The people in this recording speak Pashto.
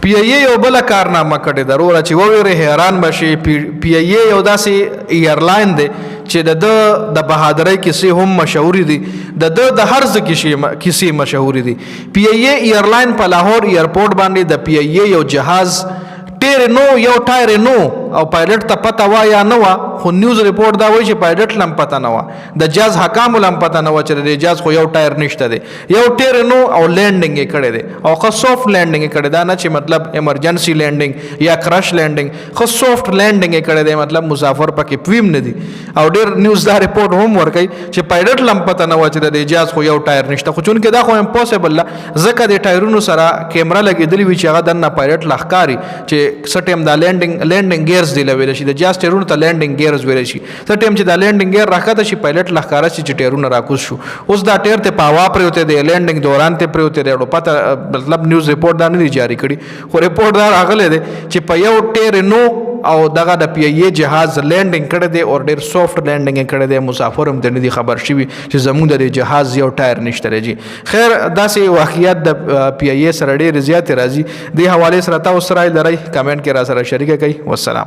پی ای یو بل کارنامه کړې ده وروره چې وویرې حیران به شي. پی ای یو داسې ایرلاین دی چې د بهادرۍ کیسې هم مشهورې دي, د هر څه کیسې مشهورې دي. پی ای ایرلاین په لاهور ایرپورټ باندې د پی ای یو جهاز ټیر نو یو ټایر نو او پایلټ ته پته وا یا نه وا, خو نیوز ریپورټ دا وایي چې پایلټ لم پته نه وا, د جهاز حکام لم پته نه وا چې د جهاز خو یو ټایر نشته دی, یو ټیر نو او لینډینګ یې کړی دی او ښه سافټ لینډینګ یې کړی دا نه چې مطلب ایمرجنسي لینډینګ یا کرش لینډینګ, ښه سافټ لینډینګ یې کړی دی, مطلب مسافر پکې پویم نه دي. او ډېر نیوز دا ریپورټ هم ورکوي چې پایلټ لم پته نه وا چې د جهاز خو یو ټایر نشته, خو چونکې دا خو امپوسیبل ده ځکه د ټایرونو سره کیمره لګېدلې وي چې هغه دننه پایلټ لا ښکاري چې څه ټایم دا لینډینګ ګیرز دی ویلی شي, د جهاز ټایرونو ته لینډینګ ګیرز ویلی شي. څه ټایم چې دا لینډینګ ګیر راښکته شي پایلټ لا ښکاره شي چې ټایرونه راکوز شو. اوس دا ټایر ته په هوا پرېوتی دی, لینډینګ دوران ته پرېوتی دی, پته مطلب نیوز ریپورټ دا نه دی جاري کړي, خو ریپورټ دا راغلی دی چې په یو ټیر نو او دغه د پی ای جهاز لینډینګ کړی دی او ډېر سافټ لینډینګ یې کړی دی, مسافر هم ته نه دي خبر شوي چې زموږ د جهاز یو ټایر نشته دی. خیر داسې واقعیات د پی ای سره ډېرې زیاتې راځي. دې حوالې سره تاسو رایې لرئ کمنټ کې را سره شریکه کړئ. والسلام.